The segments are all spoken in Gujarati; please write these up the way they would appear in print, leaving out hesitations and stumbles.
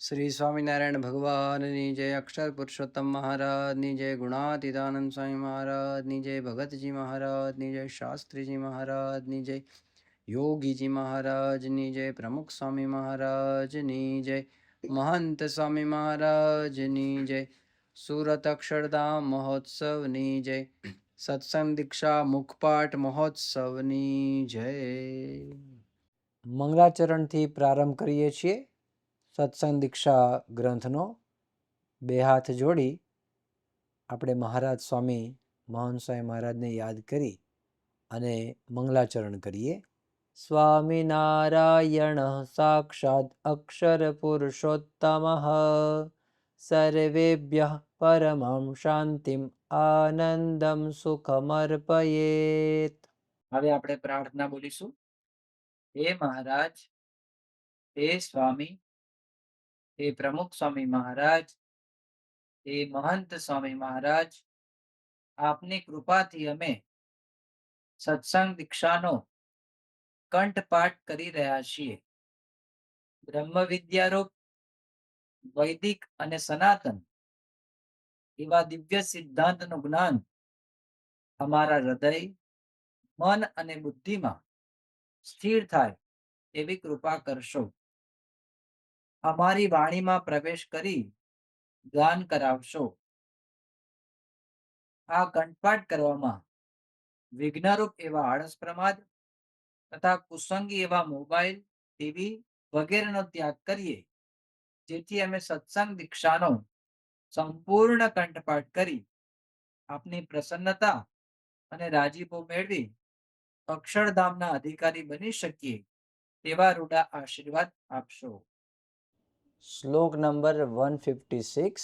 श्री स्वामीनारायण भगवाननी जय, अक्षर पुरुषोत्तम महाराजनी जय, गुणातीतानंद स्वामी महाराजनी जय, भगतजी महाराजनी जय, शास्त्रीजी महाराजनी जय, योगीजी महाराजनी जय, प्रमुख स्वामी महाराजनी जय, महंत स्वामी महाराजनी जय, सूरत अक्षरधाम महोत्सवनी जय, सत्संग दीक्षा मुखपाठ महोत्सवनी जय। મંગલાચરણથી પ્રારંભ કરીએ છીએ સત્સંગ દીક્ષા ગ્રંથનો। બે હાથ જોડી આપણે મહારાજ સ્વામી મહંત સ્વામી મહારાજને યાદ કરી અને મંગલાચરણ કરીએ। સ્વામિનારાયણ સાક્ષાત અક્ષર પુરુષોત્તમ સર્વેભ્યઃ પરમં શાંતિમ આનંદમ સુખમર્પયેત। હવે આપણે પ્રાર્થના બોલીશું। હે મહારાજ, હે સ્વામી, હે પ્રમુખ સ્વામી મહારાજ, હે મહંત સ્વામી મહારાજ, આપની કૃપાથી અમે સત્સંગ દીક્ષાનો કંઠપાઠ કરી રહ્યા છીએ। બ્રહ્મ વિદ્યારૂપ વૈદિક અને સનાતન એવા દિવ્ય સિદ્ધાંતનું જ્ઞાન અમારા હૃદય, મન અને બુદ્ધિમાં સ્થિર થાય એવી કૃપા કરશો। અમારી વાણીમાં પ્રવેશ કરી ગાન કરાવશો। આ કંઠપાઠ કરવામાં વિઘ્નરૂપ એવા આળસ પ્રમાદ તથા કુસંગી એવા મોબાઈલ, ટીવી વગેરેનો ત્યાગ કરીએ, જેથી અમે સત્સંગ દીક્ષાનો સંપૂર્ણ કંઠપાઠ કરી આપની પ્રસન્નતા અને રાજીપો મેળવી અક્ષરધામના અધિકારી બની શકીએ તેવા રૂડા આશીર્વાદ આપશો। શ્લોક નંબર 156,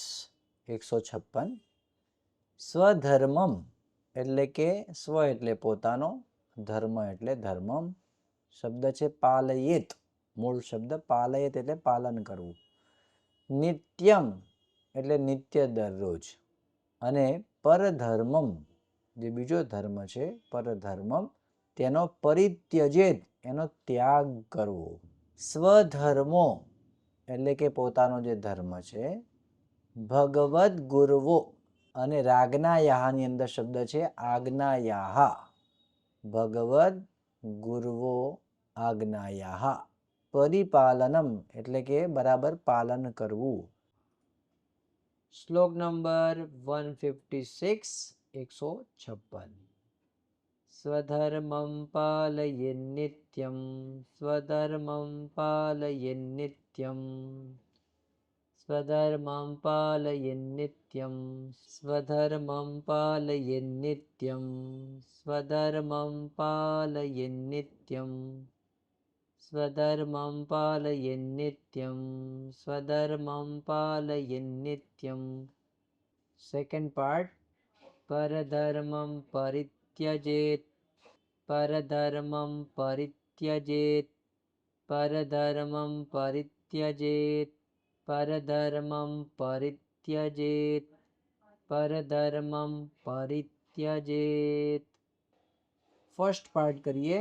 156। સ્વધર્મમ એટલે કે સ્વ એટલે પોતાનો, ધર્મ એટલે ધર્મમ, શબ્દ છે પાલયેત, મૂળ શબ્દ પાલયેત એટલે પાલન કરવું, નિત્યમ એટલે નિત્ય દરરોજ, અને પરધર્મમ જે બીજો ધર્મ છે પરધર્મમ તેનો પરિત્યજેત એનો ત્યાગ કરવો। સ્વધર્મો એટલે કે પોતાનો જે ધર્મ છે, ભગવદ ગુરવો અને રાજ્ઞાયાહાની અંદર શબ્દ છે આજ્ઞાયાહા, ભગવદ ગુરવો આજ્ઞાયાહા, પરિપાલનમ એટલે કે બરાબર પાલન કરવું। શ્લોક નંબર 156, 156। સ્વધર્મં પાલયેન્ નિત્યં, સ્વધર્મં પાલયેન્ નિત્યં, સ્વધર્મં પાલયેન્ નિત્યં, સ્વધર્મં પાલયેન્ નિત્યં, સ્વધર્મં પાલયેન્ નિત્યં, સ્વધર્મં પાલયેન્ નિત્યં, સ્વધર્મં પાલયેન્ નિત્યં। સેકન્ડ પાર્ટ, પરધર્મં પરિત્યજેત, પરધર્મં પરિત્યજેત, પરધર્મં પરિત્યજેત, પરધર્મં પરિત્યજેત, પરધર્મં પરિત્યજેત। ફર્સ્ટ પાર્ટ કરીએ।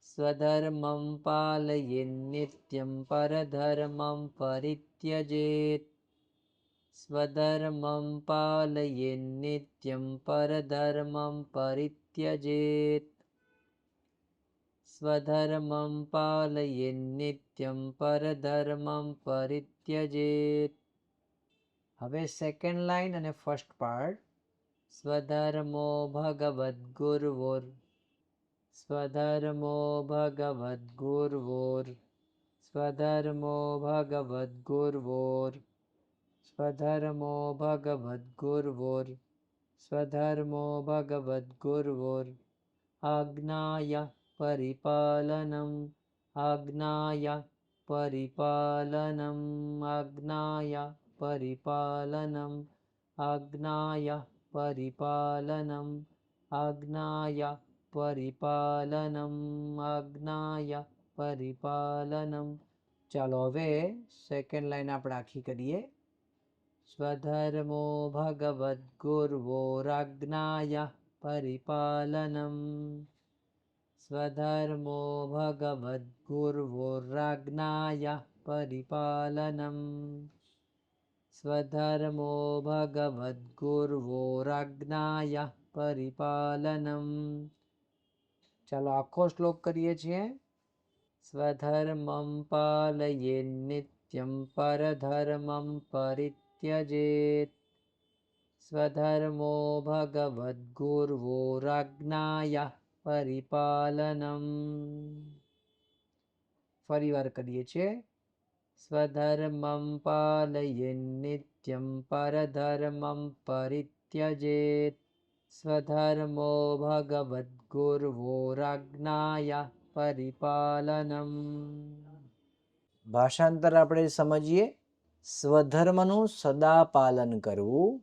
સ્વધર્મં પાલયેન્ નિત્યં, પરધર્મં પરિત્યજેત, સ્વધર્મં પાલયેન્ નિત્યં, પરધર્મં પરિત્યજેત, સ્વધર્મં પાલયેન્ નિત્યં, પરધર્મં પરિત્યજેત। હવે સેકન્ડ લાઈન અને ફર્સ્ટ પાર્ટ। સ્વધર્મો ભગવદ્ગુર્વોર, સ્વધર્મો ભગવદ્ગુર્વોર, સ્વધર્મો ભગવદ્ગુર્વોર, સ્વધર્મો ભગવદ્ગુર્વોર, સ્વધર્મો ભગવદ્ગુર્વોર, આજ્ઞાય પરિપાલનમ, આજ્ઞાય પરિપાલનમ, આજ્ઞાય પરિપાલનમ, આજ્ઞાય પરિપાલનમ, આજ્ઞાય પરિપાલનમ, આજ્ઞાય પરિપાલનમ। ચાલો હવે સેકન્ડ લાઈન આપણે આખી કરીએ। સ્વધર્મો ભગવદ્ગુર્વોરાજ્ઞાય પરિપાલનમ, સ્વધર્મો ભગવદ્ગુર્વોરાજ્ઞાય परिपालनम् स्वधर्मो भगवद्गुर्वोराज्ञाया परिपालनम्। ચાલો આખો શ્લોક કરીએ છીએ. સ્વધર્મં પાલયેન્નિત્યં પરધર્મં પરિત્યજેત સ્વધર્મો ભગવદ્ગુર્વોરાજ્ઞાયા પરિપાલનમ. ફરી વાર કરીએ છીએ. સ્વધર્મં પાલયેન્નિત્યં પરધર્મં પરિત્યજેત સ્વધર્મો ભગવદ્ગુર્વોરાજ્ઞાયા પરિપાલનમ. ભાષાંતર આપણે સમજીએ. સ્વધર્મનું સદા પાલન કરવું,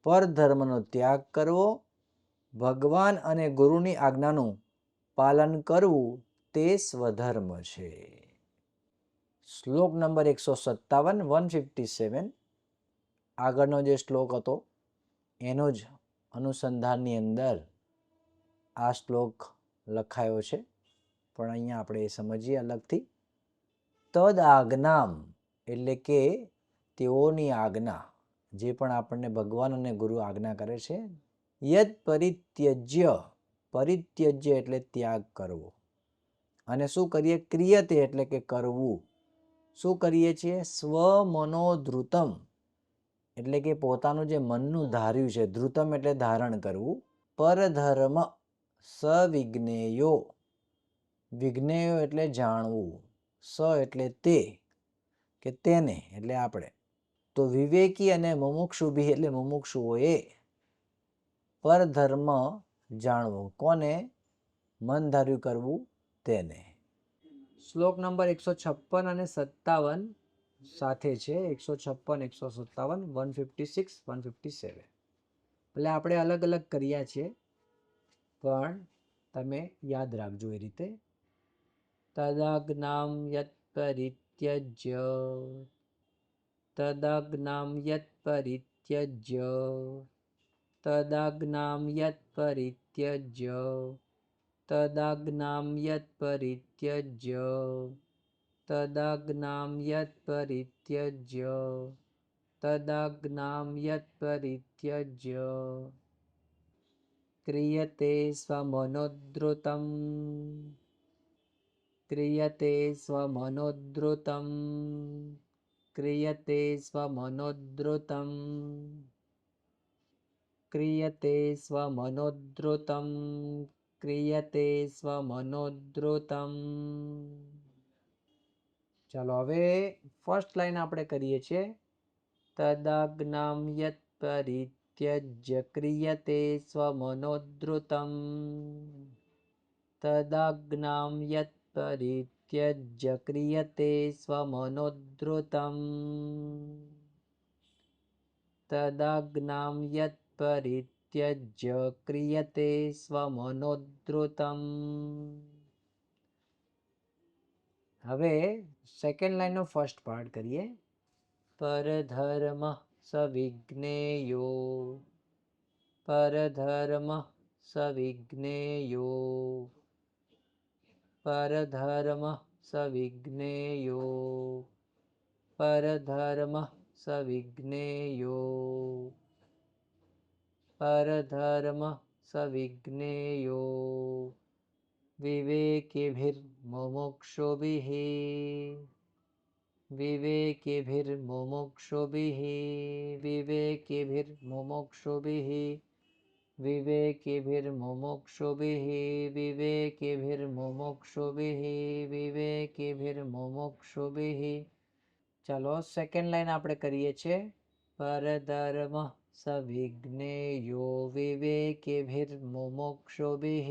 પરધર્મનો ત્યાગ કરવો, ભગવાન અને ગુરુની આજ્ઞાનું પાલન કરવું તે સ્વધર્મ છે. શ્લોક નંબર 157 157. આગળનો જે શ્લોક હતો એનો જ અનુસંધાનની અંદર આ શ્લોક લખાયો છે, પણ અહીંયા આપણે એ સમજીએ અલગથી. તદ આજ્ઞામ એટલે કે તેઓની આજ્ઞા, જે પણ આપણને ભગવાન અને ગુરુ આજ્ઞા કરે છે. યદ પરિત્યજ્ય, પરિત્યજ્ય એટલે ત્યાગ કરવો. અને શું કરીએ? ક્રિયતે એટલે કે કરવું. શું કરીએ છીએ? સ્વમનોધૃતમ એટલે કે પોતાનું જે મનનું ધાર્યું છે, ધૃતમ એટલે ધારણ કરવું. પરધર્મ સવિજ્ઞેયો, વિજ્ઞેયો એટલે જાણવું, સ એટલે તે કે તેને એટલે આપણે. તો વિવેકી અને મુમુક્ષુભી એટલે મુમુક્ષુઓએ પરધર્મ જાણવું. કોને? મન ધાર્યું કરવું તેને. શ્લોક નંબર 156 અને 57 સાથે છે. 156 157 156 157. એટલે આપણે અલગ અલગ કર્યા છે, પણ તમે યાદ રાખજો એ રીતે. તદાજ્ઞામ યત પરિત્યજ્ય, તદાજ્ઞામ યત પરિત્યજ્ય, તદાજ્ઞામ યત પરિત્યજ્ય, તદાજ્ઞામ યત પરિત્યજ્ય, તદાજ્ઞામ યત પરિત્યજ્ય, તદાજ્ઞામ યત પરિત્યજ્ય. ક્રિયતે સ્વમનોદ્રુતમ, ક્રિયતે સ્વમનોદ્રુતમ, ક્રિયતે સ્વમનોદ્રુતમ, ક્રિયતે સ્વમનોદ્રુતમ, ક્રિયતે સ્વમનોદ્રુતમ. ચાલો હવે ફર્સ્ટ લાઈન આપણે કરીએ છીએ. તદાજ્ઞામ યત પરિત્યજ્ય ક્રિયતે સ્વમનોદ્રુતમ, તદાજ્ઞામ યત પરિત્યજ્ય ક્રિયતે સ્વમનોદ્રુતમ, તદાજ્ઞામ યત પરિત્યજ્ય ક્રિયતે સ્વમનોદ્રુતમ. હવે સેકન્ડ લાઈનનો ફર્સ્ટ પાર્ટ કરીએ. પરધર્મ સવિજ્ઞેયો, પરધર્મ સવિજ્ઞેયો, પરધર્મ સવિજ્ઞેયો, પરધર્મ સવિજ્ઞેયો, પરધર્મ સવિજ્ઞેયો, વિવેકિભિર્મુમુક્ષુભિઃ, વિવેકિભિર્મુમુક્ષુભિઃ, વિવેકિભિર્મુમુક્ષુભિઃ, વિવેકિભિર્મુમુક્ષુભિઃ, વિવેકિભિર્મુમુક્ષુભિઃ, વિવેકિભિર્મુમુક્ષુભિઃ. ચાલો સેકન્ડ લાઈન આપણે કરીએ છીએ. પરધર્મ સવિજ્ઞેયો વિવેકિભિર્મુમુક્ષુભિઃ.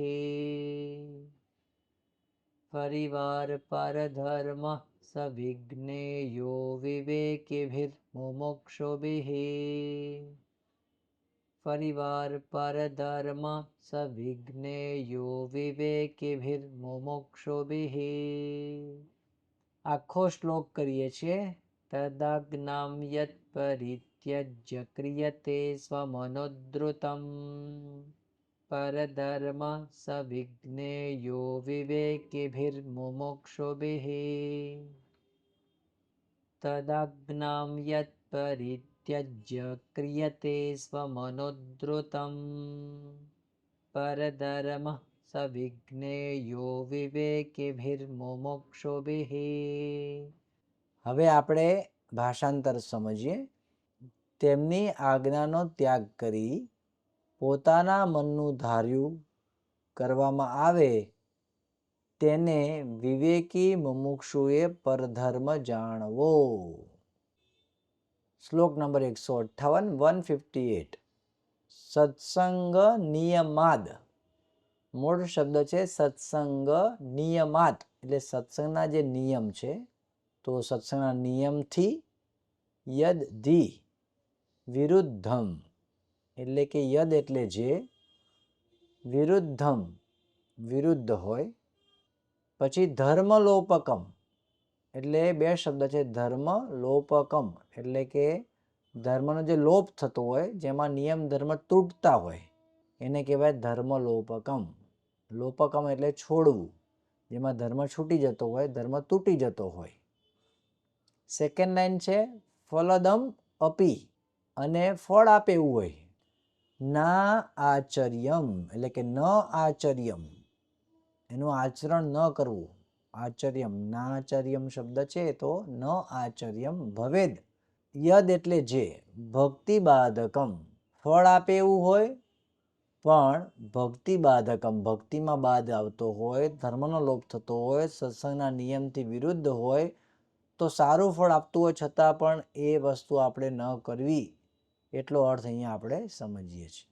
ફરીવાર પરધર્મ સવિજ્ઞેયો વિવેકિભિર્મુમુક્ષુભિઃ. ફરીવાર પરધર્મ સવિજ્ઞેયો વિવેકિભિર્મુમુક્ષુભિઃ. આખો શ્લોક કરીએ છીએ. તદાજ્ઞામ યત પરિત્યજ્ય ક્રિયતે સ્વમનોદ્રુતમ, પરધર્મ સવિજ્ઞેયો વિવેકિભિર્મુમુક્ષુભિઃ. તદાજ્ઞામ યત પરિત્યજ્ય ક્રિયતે સ્વમનોદ્રુતમ પરધર્મ સવિજ્ઞેયો વિવેકિભિર્મુમુક્ષુભિઃ. હવે આપણે ભાષાંતર સમજીએ. તેમની આજ્ઞાનો ત્યાગ કરી પોતાના મનનું ધાર્યું કરવામાં આવે તેને વિવેકી મુમુક્ષુએ પરધર્મ જાણવો. શ્લોક નંબર 158 158. સત્સંગ નિયમાદ. મૂળ શબ્દ છે સત્સંગ નિયમાત, એટલે સત્સંગના જે નિયમ છે, તો સત્સંગના નિયમથી યદ ધિ વિરુદ્ધમ, એટલે કે યદ એટલે જે, વિરુદ્ધમ વિરુદ્ધ હોય. પછી ધર્મલોપકમ, એટલે બે શબ્દ છે. ધર્મલોપકમ એટલે કે ધર્મનો જે લોપ થતો હોય, જેમાં નિયમ ધર્મ તૂટતા હોય, એને કહેવાય ધર્મલોપકમ. લોપકમ એટલે છોડવું, જેમાં ધર્મ છૂટી જતો હોય, ધર્મ તૂટી જતો હોય. સેકન્ડ લાઈન છે ફલદમ અપી, અને ફળ આપે એવું હોય. ના આચર્યમ એટલે કે ન આચર્યમ, એનું આચરણ ન કરવું. આચર્યમ, નાચર્યમ શબ્દ છે, તો ન આચર્યમ ભવેદ. યદ એટલે જે, ભક્તિ બાધકમ ફળ આપે એવું હોય, પણ ભક્તિ બાધકમ ભક્તિમાં બાધ આવતો હોય, ધર્મનો લોપ થતો હોય, સત્સંગના નિયમથી વિરુદ્ધ હોય, તો સારું ફળ આપતું હોય છતાં પણ એ વસ્તુ આપણે ન કરવી, એટલો અર્થ અહીંયા આપણે સમજીએ છીએ.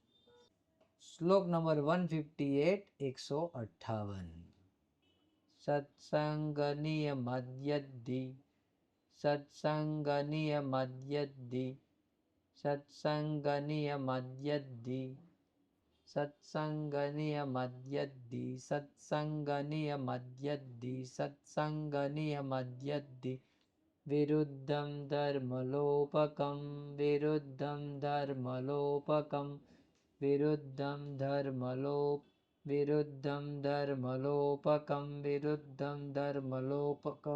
શ્લોક નંબર 158 158. સત્સંગ નિયમદ્યદ્ધિ સત્સંગ નિયમદ્યદ્ધિ સત્સંગ નિયમદ્યદ્ધિ સત્સંગ નિયમદ્યદ્ધિ સત્સંગ નિયમદ્યદ્ધિ સત્સંગ નિયમદ્યદ્ધિ વિરુદ્ધમ ધર્મલોપકમ વિરુદ્ધમ ધર્મલોપકમ વિરુદ્ધમ ધર્મલોપકમ વિરુદ્ધમ ધર્મલોપક.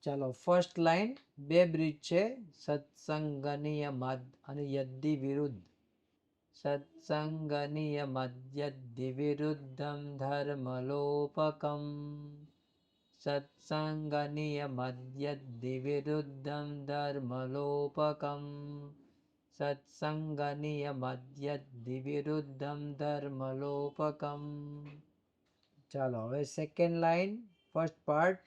ચાલો, ફર્સ્ટ લાઈન બે બ્રિજ છે. સત્સંગ નિયમાદ અને યદ્ધિ વિરુદ્ધ. સત્સંગ નિયમદ્યદ્ધિ વિરુદ્ધમ ધર્મલોપકમ સત્સંગ નિયમદ્યદ્ધિ વિરુદ્ધમ ધર્મલોપકમ સત્સંગ નિયમદ્યદ્ધિ વિરુદ્ધમ ધર્મલોપકમ. ચાલો, હવે સેકન્ડ લાઈન ફર્સ્ટ પાર્ટ.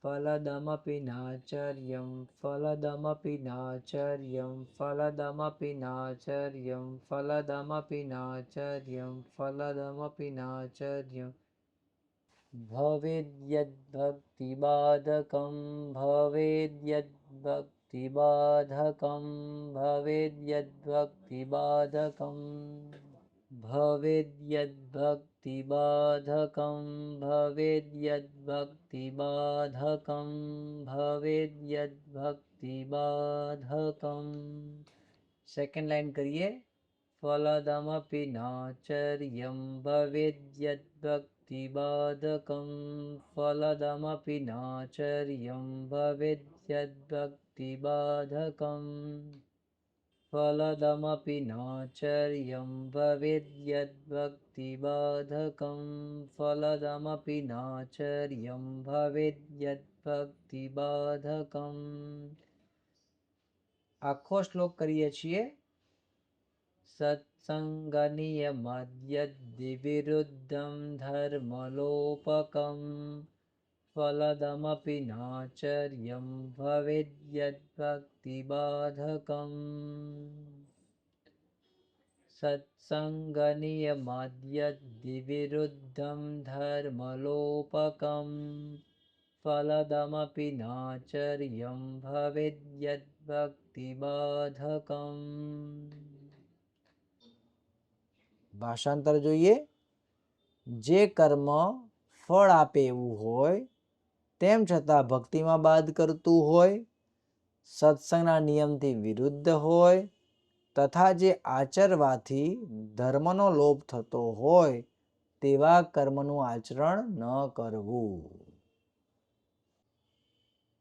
ફલદમપિ નાચર્યમ ફલદમપિ નાચર્યમ ફલદમપિ નાચર્યમ ફલદમપિ નાચર્યમ ફલદમપિ નાચર્યમ ભવેદ્યદ્ભક્તિબાધકમ ભવેદ્યદ્ભક્તિબાધકમ ભવેદ્યદ્ભક્તિબાધકમ ભવેદ્યદ્ભક્તિબાધકમ ભવેદ્યદ્ભક્તિબાધકમ ભવેદ્યદ્ભક્તિબાધકમ. સેકન્ડ લાઈન કરીએ. ફલદમપિ નાચર્યમ ભવેદ્યદ્ભક્તિબાધકમ ફલદમપિ નાચર્યમ ભવેદ્યદ્ભક્તિબાધકમ ફલદમપિ નાચર્યમ ભવેદ્યદ્ભક્તિબાધકમ ફલદમપિ નાચર્યમ ભવેદ્યદ્ભક્તિબાધકમ. આખો શ્લોક કરીએ છીએ. સત્સંગ નિયમદ્યદ્ધિ વિરુદ્ધમ ધર્મલોપકમ ફલદમપિ નાચર્યમ ભવેદ્યદ્ભક્તિબાધકમ સત્સંગ નિયમદ્યદ્ધિ વિરુદ્ધમ ધર્મલોપકમ ફલદમપિ નાચર્યમ ભવેદ્યદ્ભક્તિબાધકમ. ભાષાંતર જોઈએ. જે કર્મ ફળ આપે એવું હોય, તેમ છતાં ભક્તિમાં બાધ કરતું હોય, સત્સંગના નિયમથી વિરુદ્ધ હોય, તથા જે આચરવાથી ધર્મનો લોપ થતો હોય, તેવા કર્મનું આચરણ ન કરવું.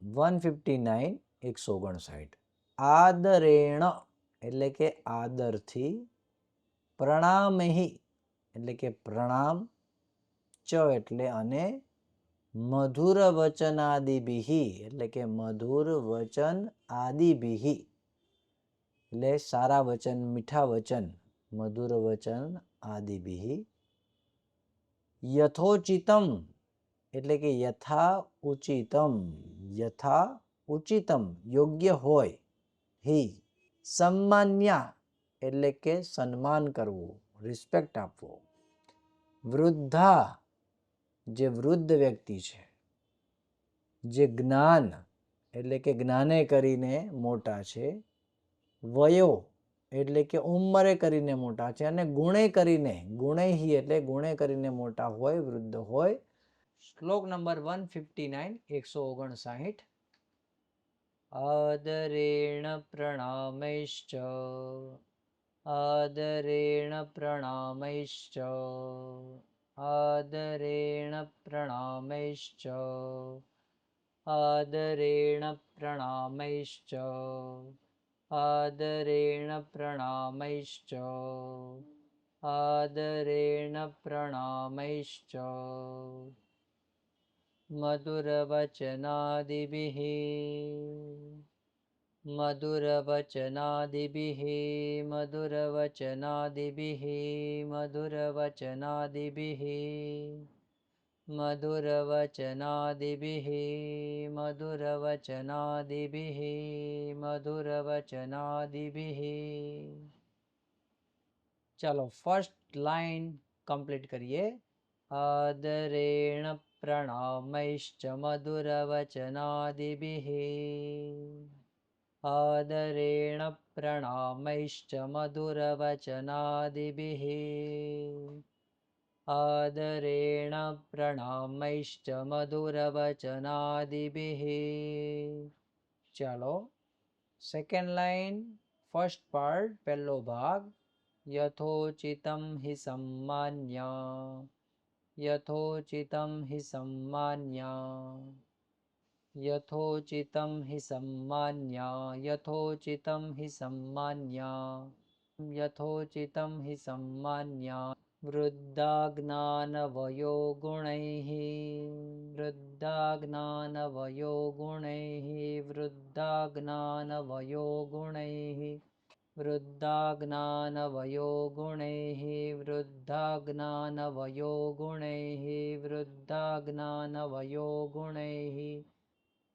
159 159. આદરેણ એટલે કે આદરથી, પ્રણામહી એટલે કે પ્રણામ, ચ એટલે અને, મધુર વચનાદિભિ એટલે કે મધુર વચન આદિભિ એટલે સારા વચન, મીઠા વચન, મધુર વચન આદિભિ. યથોચિતમ એટલે કે યથા ઉચિતમ, યથા ઉચિતમ યોગ્ય હોય, હિ સમ્માન્યા એટલે કે સન્માન કરવું, રિસ્પેક્ટ આપવો. વૃદ્ધા જે વૃદ્ધ વ્યક્તિ છે, જે જ્ઞાન એટલે કે જ્ઞાને કરીને મોટા છે, વયો એટલે કે ઉંમરે કરીને મોટા છે, અને ગુણે કરીને, ગુણેહી એટલે ગુણે કરીને મોટા હોય, વૃદ્ધ હોય. શ્લોક નંબર 159, 159. આદરેણ પ્રણામૈશ્ચ, આદરેણ પ્રણામૈશ્ચ, આદરેણ પ્રણામૈશ્ચ, આદરેણ પ્રણામૈશ્ચ, આદરેણ પ્રણામૈશ્ચ, આદરેણ પ્રણામૈશ્ચ. મધુરવચનાદિભિઃ, મધુરવચનાદિભિઃ, મધુરવચનાદિભિઃ, મધુરવચનાદિભિઃ, મધુરવચનાદિભિઃ, મધુરવચનાદિભિઃ, મધુરવચનાદિભિઃ. ચાલો ફર્સ્ટ લાઈન કમ્પ્લીટ કરીએ. આદરેણ પ્રણામૈશ્ચ મધુરવચનાદિભિઃ, આદરેણ પ્રણામૈશ્ચ મધુરવચનાદિભિઃ, આદરેણ પ્રણામૈશ્ચ મધુરવચનાદિભિઃ. ચાલો સેકન્ડ લાઈન, ફર્સ્ટ પાર્ટ, પહેલો ભાગ. યથોચિતમ હિ સમ્માન્યા, યથોચિતમ હિ સમ્માન્યા, યથોચિતમ હિ સમ્માન્યા, યથોચિતમ હિ સમ્માન્યા, યથોચિતમ હિ સમ્માન્યા. વૃદ્ધાજ્ઞાનવયો ગુણૈઃ, વૃદ્ધાજ્ઞાનવયો ગુણૈઃ, વૃદ્ધાજ્ઞાનવયો ગુણૈઃ, વૃદ્ધાજ્ઞાનવયો ગુણૈઃ, વૃદ્ધાજ્ઞાનવયો ગુણૈઃ, વૃદ્ધાજ્ઞાનવયો ગુણૈઃ.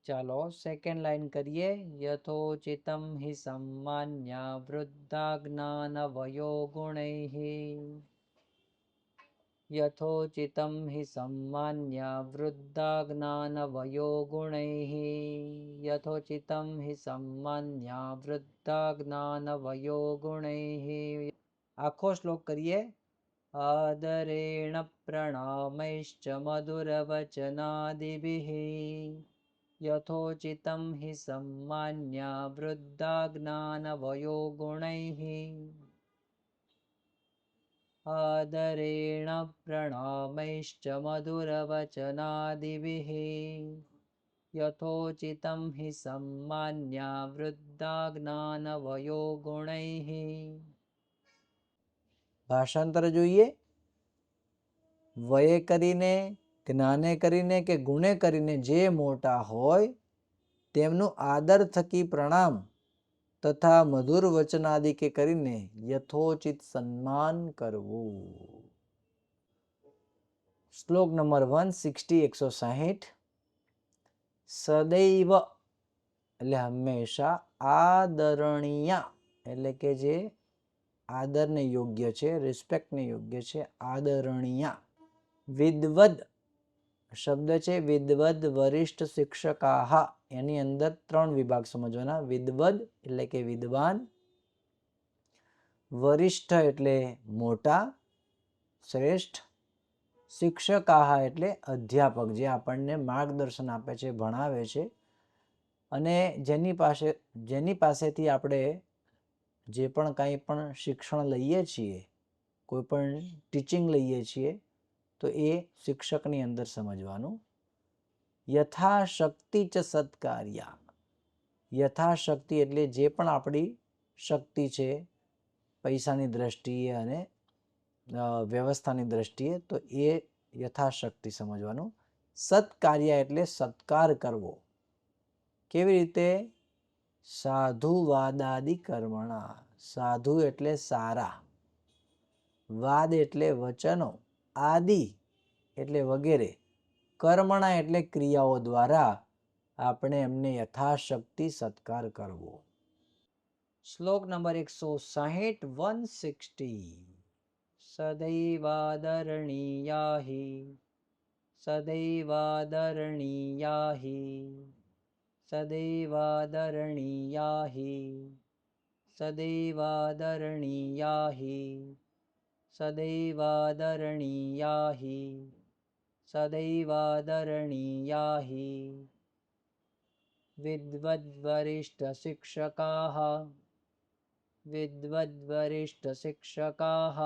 ચાલો સેકન્ડ લાઈન કરીએ. યથોચિતમ હિ સમ્માન્યા, વૃદ્ધાજ્ઞાનવયો ગુણૈઃ, યથોચિતમ હિ સમ્માન્યા, વૃદ્ધાજ્ઞાનવયો ગુણૈઃ, યથોચિતમ હિ સમ્માન્યા, વૃદ્ધાજ્ઞાનવયો ગુણૈઃ. આખો શ્લોક કરીએ. આદરેણ પ્રણામૈશ્ચ મધુરવચનાદિભિઃ, યથોચિતમ હિ સમ્માન્યા, વૃદ્ધાજ્ઞાનવયો ગુણૈઃ, આદરેણ પ્રણામૈશ્ચ મધુરવચનાદિભિઃ, યથોચિતમ હિ સમ્માન્યા, વૃદ્ધાજ્ઞાનવયો ગુણૈઃ. ભાષાંતર જોઈએ. વયે કરીને, જ્ઞાને કરીને કે ગુણે કરીને જે મોટા હોય તેમનું આદર થકી પ્રણામ તથા મધુર વચનાદિ કે કરીને યથોચિત સન્માન કરવું. શ્લોક નંબર 160, 160. સદૈવ એટલે હંમેશા, આદરણીય એટલે કે જે આદરને યોગ્ય છે, રિસ્પેક્ટને યોગ્ય છે, આદરણીય. વિદ્વદ શબ્દ છે, વિદ્વદ વરિષ્ઠ શિક્ષકાહ, એની અંદર 3 વિભાગ સમજવાના. વિદ્વદ એટલે કે વિદ્વાન, વરિષ્ઠ એટલે મોટા, શ્રેષ્ઠ, શિક્ષકાહ એટલે અધ્યાપક, જે આપણને માર્ગદર્શન આપે છે, ભણાવે છે, અને જેની પાસેથી આપણે જે પણ કાંઈ પણ શિક્ષણ લઈએ છીએ, કોઈ પણ ટીચિંગ લઈએ છીએ, તો એ શિક્ષકની અંદર સમજવાનું. યથાશક્તિ ચ સત્કાર્યા યથાશક્તિ એટલે જે પણ આપણી શક્તિ છે પૈસાની દ્રષ્ટિએ અને વ્યવસ્થાની દ્રષ્ટિએ, તો એ યથાશક્તિ સમજવાનું. સત્કાર્ય એટલે સત્કાર કરવો. કેવી રીતે? સાધુવાદાદિ કર્મણા. સાધુ એટલે સારા, વાદ એટલે વચનો, આદિ એટલે વગેરે, કર્મણા એટલે ક્રિયાઓ દ્વારા આપણે એમને યથાશક્તિ સત્કાર કરવો. શ્લોક નંબર 160, 160. સદૈવાદરણીયા હિ, સદૈવાદરણીયા હિ, સદૈવાદરણીયા હિ, સદૈવાદરણીયા હિ, સદૈવાદરણીયા હિ, સદૈવાદરણીયા હિ. વિદ્વદ્વરિષ્ઠશિક્ષકાઃ, વિદ્વદ્વરિષ્ઠશિક્ષકાઃ,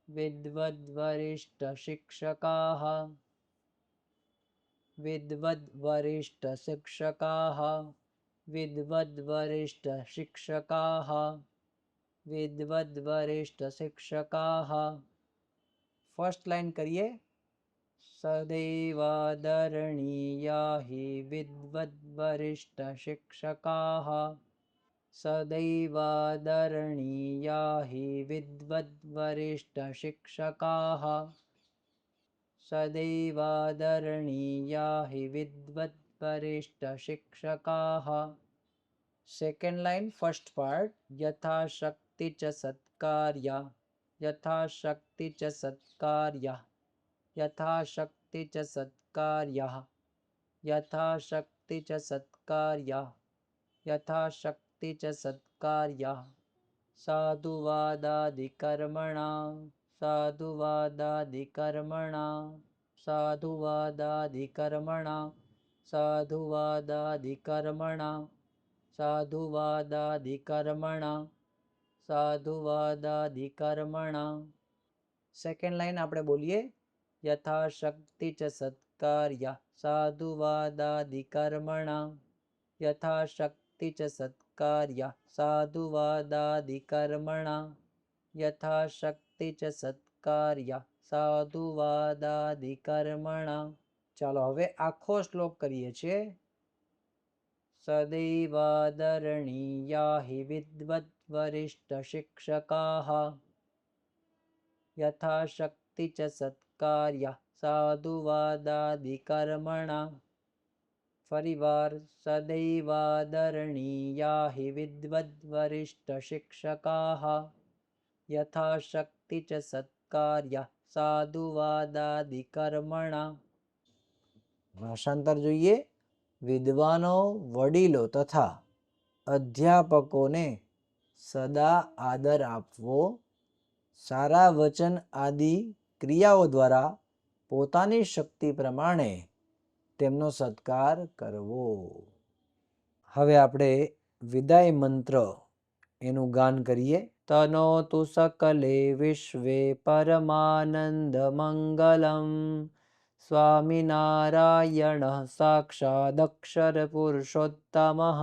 વિદ્વદ્વરિષ્ઠશિક્ષકાઃ, વિદ્વદ્વરિષ્ઠશિક્ષકાઃ, વિદ્વદ્વરિષ્ઠશિક્ષકાઃ, વિદ્વદ્વરિષ્ઠશિક્ષકાઃ. ફર્સ્ટ લાઈન કરીએ. સદૈવાદરણીયા હિ વિદ્વદ્વરિષ્ઠશિક્ષકાઃ, સદૈવાદરણીયા હિ વિદ્વદ્વરિષ્ઠશિક્ષકાઃ, સદૈવાદરણીયા હિ વિદ્વદ્વરિષ્ઠશિક્ષકાઃ. Second line, first part. યથાશક્તિ ચ સત્કાર્યા, યથાશક્તિ ચ સત્કાર્યા, યથાશક્તિ ચ સત્કાર્યઃ, યથાશક્તિ ચ સત્કાર્યઃ, યથાશક્તિ ચ સત્કાર્યઃ. સાધુવાદાદિકર્મણા, સાધુવાદાદિકર્મણા, સાધુવાદાદિકર્મણા, સાધુવાદાદિકર્મણા, સાધુવાદાદિકર્મણા, સાધુવાદાદિકર્મણા. સેકન્ડ લાઈન આપણે બોલીએ. યથાશક્તિ ચ સત્કાર્યા, સાધુવાદાદિકર્મણા, યથાશક્તિ ચ સત્કાર્યા, સાધુવાદાદિકર્મણા, યથાશક્તિ ચ સત્કાર્યા, સાધુવાદાદિકર્મણા. ચાલો હવે આખો શ્લોક કરીએ છીએ. સદૈવાદરણીયા હિ વિદ્વદ્વરિષ્ઠશિક્ષકાઃ, યથાશક્તિ ચ સત્કાર્યા, સાધુવાદાદિકર્મણા. ફરીવાર. સદૈવાદરણીયા હિ વિદ્વદ્વરિષ્ઠશિક્ષકાઃ, યથાશક્તિ ચ સત્કાર્યા, સાધુવાદાદિકર્મણા. ભાષાંતર જોઈએ. વિદ્વાનો, વડીલો તથા અધ્યાપકોને સદા આદર આપવો, સારા વચન આદિ ક્રિયાઓ દ્વારા પોતાની શક્તિ પ્રમાણે તેમનો સત્કાર કરવો. હવે આપણે વિદાય મંત્ર એનું ગાન કરીએ. તનોતુ સકલે વિશ્વે પરમાનંદ મંગલમ, સ્વામિનારાયણ સાક્ષાદક્ષર પુરુષોત્તમઃ.